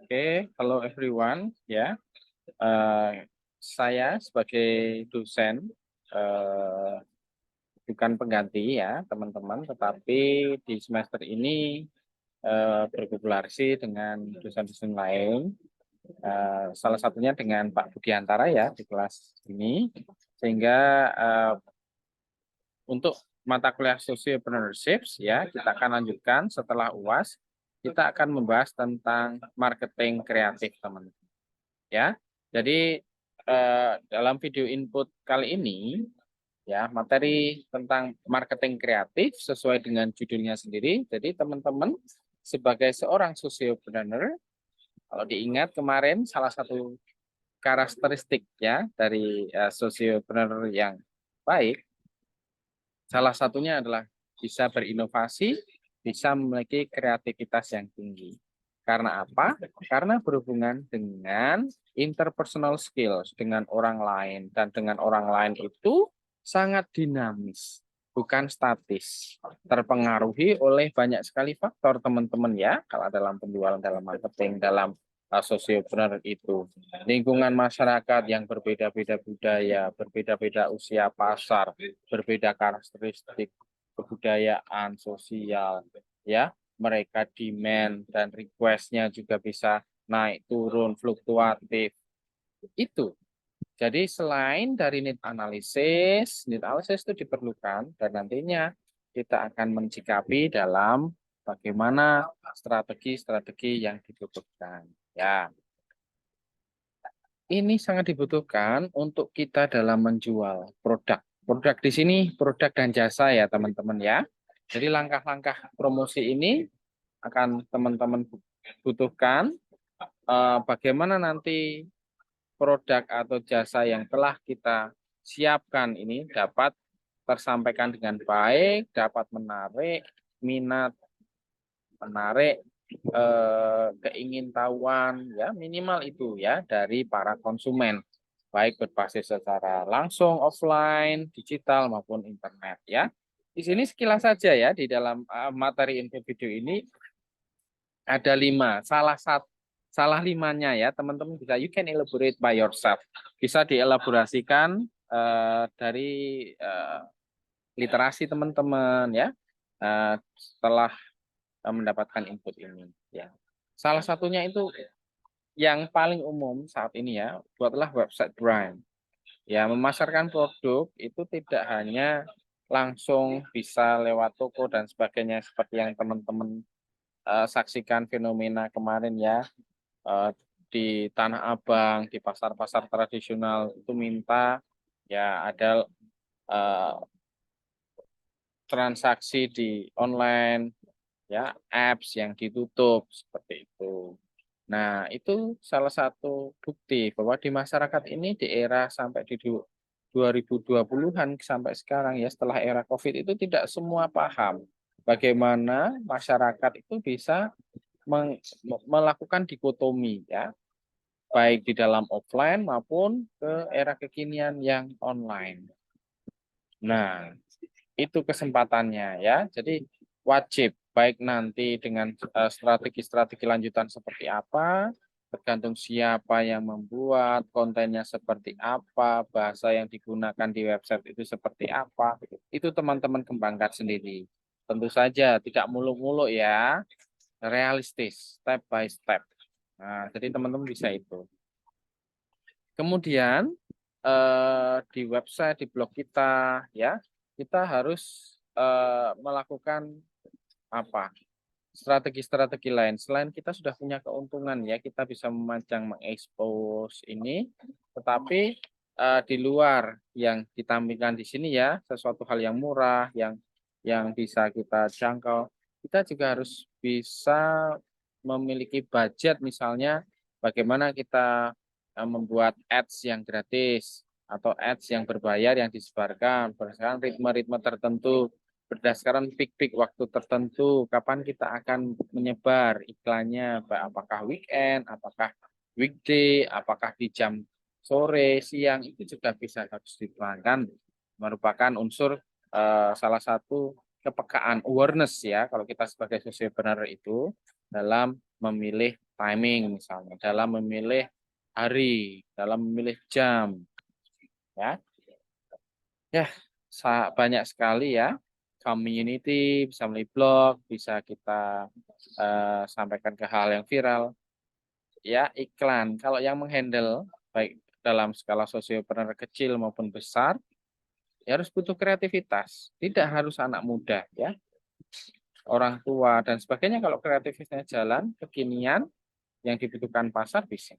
Oke, hello everyone, ya. Saya sebagai dosen eh, bukan pengganti ya teman-teman, tetapi di semester ini berkolaborasi dengan dosen-dosen lain. Salah satunya dengan Pak Budiantara ya di kelas ini, sehingga untuk mata kuliah Sociopreneurship ya kita akan lanjutkan setelah UAS. Kita akan membahas tentang marketing kreatif, teman-teman. Ya. Jadi dalam video input kali ini ya materi tentang marketing kreatif sesuai dengan judulnya sendiri. Jadi teman-teman sebagai seorang sociopreneur, kalau diingat kemarin salah satu karakteristik ya dari sociopreneur yang baik, salah satunya adalah bisa berinovasi, bisa memiliki kreativitas yang tinggi. Karena apa? Karena berhubungan dengan interpersonal skills dengan orang lain. Dan dengan orang lain itu sangat dinamis, bukan statis. Terpengaruhi oleh banyak sekali faktor teman-teman ya. Kalau dalam penjualan, dalam marketing, dalam sosiopreneur itu. Lingkungan masyarakat yang berbeda-beda budaya, berbeda-beda usia pasar, berbeda karakteristik kebudayaan sosial, ya mereka demand dan requestnya juga bisa naik turun fluktuatif itu. Jadi selain dari need analysis itu diperlukan dan nantinya kita akan mencikapi dalam bagaimana strategi-strategi yang dibutuhkan. Ya, ini sangat dibutuhkan untuk kita dalam menjual produk. Produk di sini produk dan jasa ya teman-teman ya. Jadi langkah-langkah promosi ini akan teman-teman butuhkan bagaimana nanti produk atau jasa yang telah kita siapkan ini dapat tersampaikan dengan baik, dapat menarik minat, menarik keingintahuan ya minimal itu ya dari para konsumen baik berbasis secara langsung offline, digital maupun internet ya. Di sini sekilas saja ya di dalam materi info video ini ada 5. Salah limanya ya teman-teman bisa you can elaborate by yourself. Bisa dielaborasikan dari literasi teman-teman ya setelah mendapatkan input ini ya. Salah satunya itu yang paling umum saat ini ya, buatlah website brand. Ya, memasarkan produk itu tidak hanya langsung bisa lewat toko dan sebagainya seperti yang teman-teman saksikan fenomena kemarin ya, di Tanah Abang, di pasar-pasar tradisional itu minta ya ada eh, transaksi di online ya apps yang ditutup seperti itu. Nah, itu salah satu bukti bahwa di masyarakat ini di era sampai di 2020-an sampai sekarang ya setelah era Covid itu tidak semua paham bagaimana masyarakat itu bisa melakukan dikotomi ya, baik di dalam offline maupun ke era kekinian yang online. Nah, itu kesempatannya ya. Jadi wajib baik nanti dengan strategi-strategi lanjutan seperti apa, tergantung siapa yang membuat, kontennya seperti apa, bahasa yang digunakan di website itu seperti apa. Itu teman-teman kembangkan sendiri. Tentu saja tidak muluk-muluk ya, realistis, step by step. Nah, jadi teman-teman bisa itu. Kemudian di website, di blog kita, ya kita harus melakukan apa? Strategi-strategi lain. Selain kita sudah punya keuntungan ya, kita bisa memajang, mengekspos ini, tetapi di luar yang ditampilkan di sini ya, sesuatu hal yang murah, yang bisa kita jangkau, kita juga harus bisa memiliki budget misalnya bagaimana kita membuat ads yang gratis atau ads yang berbayar yang disebarkan berdasarkan ritme-ritme tertentu, berdasarkan peak-peak waktu tertentu, kapan kita akan menyebar iklannya, apakah weekend, apakah weekday, apakah di jam sore, siang, itu juga bisa harus diterangkan, merupakan unsur salah satu kepekaan, awareness ya, kalau kita sebagai sociopreneur itu dalam memilih timing misalnya, dalam memilih hari, dalam memilih jam, ya. Ya, banyak sekali ya. Community, bisa melalui blog, bisa kita sampaikan ke hal yang viral. Ya, iklan. Kalau yang menghandle, baik dalam skala sosiopreneur kecil maupun besar, ya harus butuh kreativitas. Tidak harus anak muda, ya. Orang tua dan sebagainya, kalau kreativitasnya jalan, kekinian, yang dibutuhkan pasar bisa.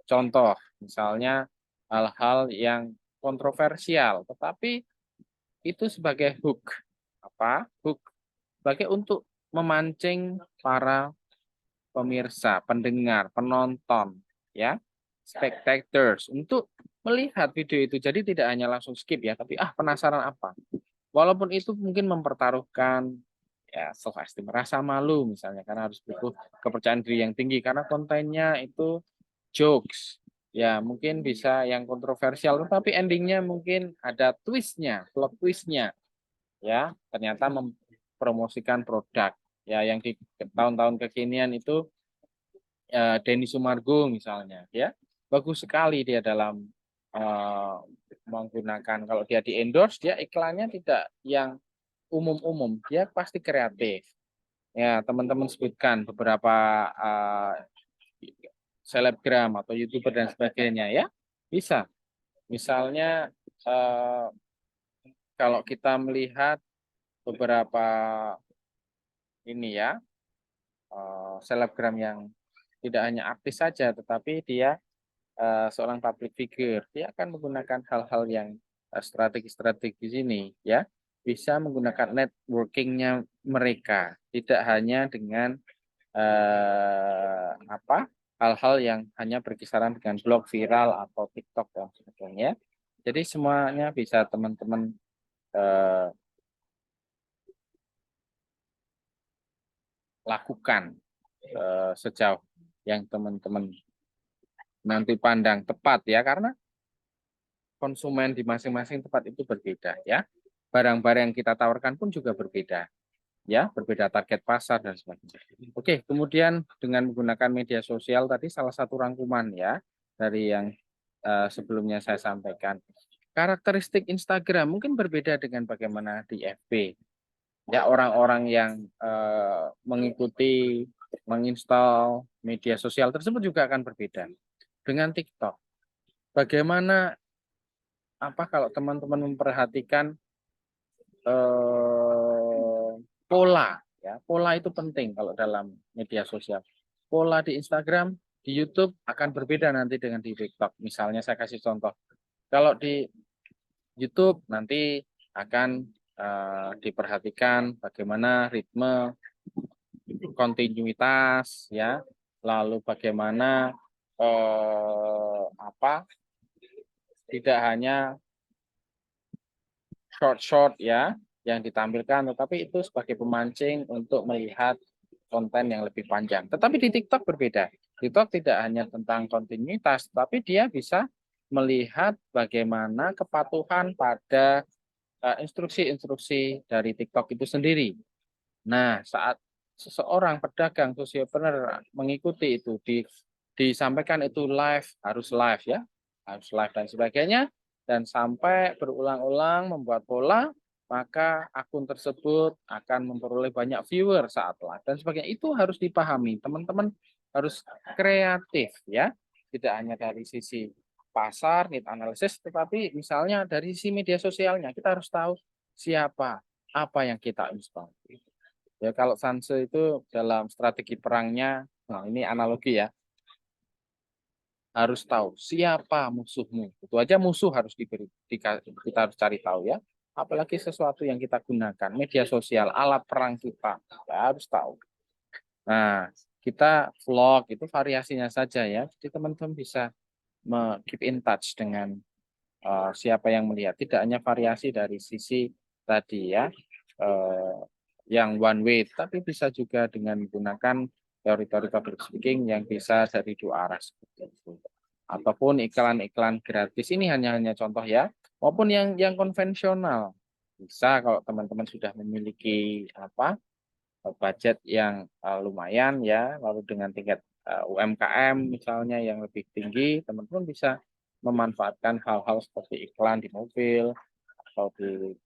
Contoh, misalnya hal-hal yang kontroversial, tetapi itu sebagai hook. Apa? Hook. Sebagai untuk memancing para pemirsa, pendengar, penonton, ya, spectators untuk melihat video itu. Jadi tidak hanya langsung skip ya, tapi penasaran apa. Walaupun itu mungkin mempertaruhkan ya self esteem, rasa malu misalnya karena harus butuh kepercayaan diri yang tinggi karena kontennya itu jokes. Ya, mungkin bisa yang kontroversial, tetapi endingnya mungkin ada twistnya, plot twistnya. Ya, ternyata mempromosikan produk. Ya, yang di tahun-tahun kekinian itu Denny Sumargo misalnya, ya bagus sekali dia dalam eh, menggunakan kalau dia di endorse dia iklannya tidak yang umum-umum, dia pasti kreatif. Ya, teman-teman sebutkan beberapa eh, selebgram atau youtuber dan sebagainya ya bisa. Misalnya eh, kalau kita melihat beberapa ini ya selebgram yang tidak hanya artis saja, tetapi dia seorang public figure, dia akan menggunakan hal-hal yang strategi-strategi ini, ya, bisa menggunakan networkingnya mereka, tidak hanya dengan apa hal-hal yang hanya berkisaran dengan blog viral atau TikTok dan sebagainya. Jadi semuanya bisa teman-teman eh, lakukan sejauh yang teman-teman nanti pandang tepat ya, karena konsumen di masing-masing tempat itu berbeda ya. Barang-barang yang kita tawarkan pun juga berbeda ya, berbeda target pasar dan sebagainya. Oke, kemudian dengan menggunakan media sosial tadi salah satu rangkuman ya dari yang sebelumnya saya sampaikan. Karakteristik Instagram mungkin berbeda dengan bagaimana di FB. Ya, orang-orang yang mengikuti menginstal media sosial tersebut juga akan berbeda dengan TikTok. Bagaimana kalau teman-teman memperhatikan eh, pola, ya pola itu penting kalau dalam media sosial. Pola di Instagram, di YouTube akan berbeda nanti dengan di TikTok. Misalnya saya kasih contoh, kalau di YouTube nanti akan diperhatikan bagaimana ritme, kontinuitas, ya, lalu bagaimana tidak hanya short-short ya yang ditampilkan, tetapi itu sebagai pemancing untuk melihat konten yang lebih panjang. Tetapi di TikTok berbeda. TikTok tidak hanya tentang kontinuitas, tapi dia bisa melihat bagaimana kepatuhan pada instruksi-instruksi dari TikTok itu sendiri. Nah, saat seseorang pedagang sosiopreneur mengikuti itu disampaikan itu live ya, harus live dan sebagainya, dan sampai berulang-ulang membuat pola, maka akun tersebut akan memperoleh banyak viewer saat live dan sebagainya. Itu harus dipahami, teman-teman harus kreatif ya, tidak hanya dari sisi pasar, need analysis, tetapi misalnya dari sisi media sosialnya kita harus tahu siapa, apa yang kita install. Ya, kalau Sanse itu dalam strategi perangnya, nah ini analogi ya, harus tahu siapa musuhmu. Itu aja musuh harus kita harus cari tahu ya. Apalagi sesuatu yang kita gunakan, media sosial, alat perang kita, kita harus tahu. Nah, kita vlog itu variasinya saja ya. Jadi teman-teman bisa keep in touch dengan siapa yang melihat. Tidak hanya variasi dari sisi tadi ya, uh, yang one way, tapi bisa juga dengan menggunakan teori-teori public speaking yang bisa dari dua arah seperti itu. Ataupun iklan-iklan gratis ini hanya contoh ya, maupun yang konvensional. Bisa kalau teman-teman sudah memiliki apa, budget yang, lumayan ya, lalu dengan tingkat, UMKM misalnya yang lebih tinggi, teman-teman bisa memanfaatkan hal-hal seperti iklan di mobil atau di,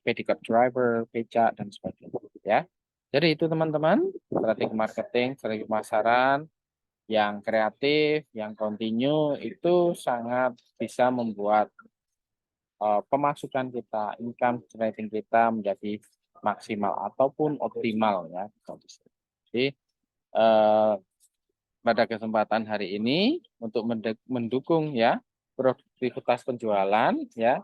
pickup driver, becak dan sebagainya ya. Jadi itu teman-teman, strategi marketing, strategi pemasaran yang kreatif, yang kontinu itu sangat bisa membuat pemasukan kita, income generating kita menjadi maksimal ataupun optimal ya. Jadi eh, pada kesempatan hari ini untuk mendukung ya produktivitas penjualan ya,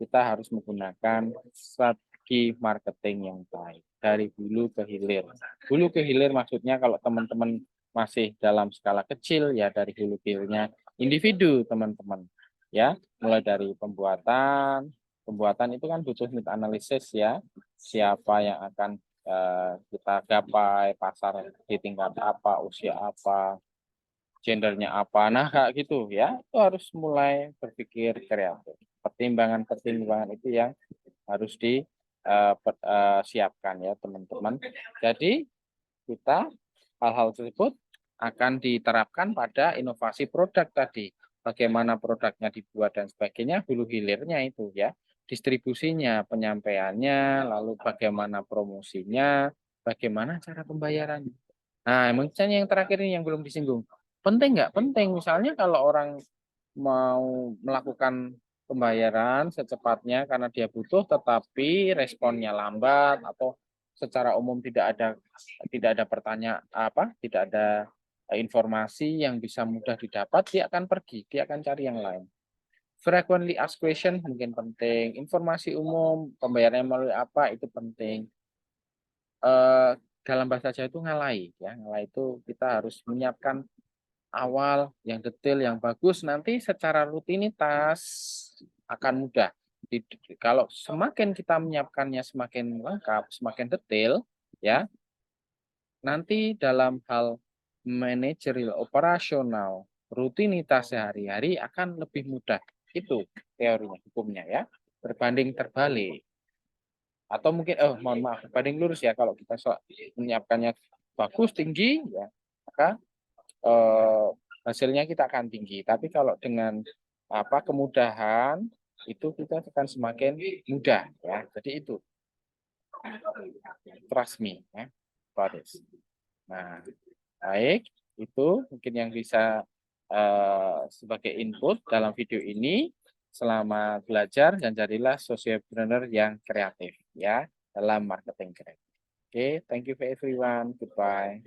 kita harus menggunakan strategi marketing yang baik dari hulu ke hilir. Hulu ke hilir maksudnya kalau teman-teman masih dalam skala kecil ya dari hulu ke hilirnya individu teman-teman ya, mulai dari pembuatan. Pembuatan itu kan butuh need analisis ya, siapa yang akan kita gapai, pasar di tingkat apa, usia apa, gendernya apa. Nah, kayak gitu ya, itu harus mulai berpikir kreatif. Pertimbangan-pertimbangan itu yang harus disiapkan ya, teman-teman. Jadi, kita hal-hal tersebut akan diterapkan pada inovasi produk tadi. Bagaimana produknya dibuat dan sebagainya, hulu hilirnya itu ya. Distribusinya, penyampaiannya, lalu bagaimana promosinya, bagaimana cara pembayarannya. Nah, mungkin yang terakhir ini yang belum disinggung. Penting nggak? Penting. Misalnya kalau orang mau melakukan pembayaran secepatnya karena dia butuh, tetapi responnya lambat atau secara umum tidak ada pertanyaan apa, tidak ada informasi yang bisa mudah didapat, dia akan pergi, dia akan cari yang lain. Frequently asked question mungkin penting, informasi umum, pembayarannya melalui apa itu penting. Eh, dalam bahasa Jawa itu ngalai ya, ngalai itu kita harus menyiapkan awal yang detail yang bagus, nanti secara rutinitas akan mudah. Kalau semakin kita menyiapkannya semakin lengkap, semakin detail ya, nanti dalam hal manajerial operasional rutinitas sehari-hari akan lebih mudah. Itu teorinya, hukumnya ya. Berbanding terbalik. Atau mungkin, oh mohon maaf, berbanding lurus ya, kalau kita menyiapkannya bagus, tinggi, ya, maka eh, hasilnya kita akan tinggi. Tapi kalau dengan apa kemudahan itu kita akan semakin mudah ya. Jadi itu trust me ya. About this. Nah, baik, itu mungkin yang bisa sebagai input dalam video ini. Selamat belajar dan jadilah sociopreneur yang kreatif ya dalam marketing kreatif. Oke, thank you for everyone. Goodbye.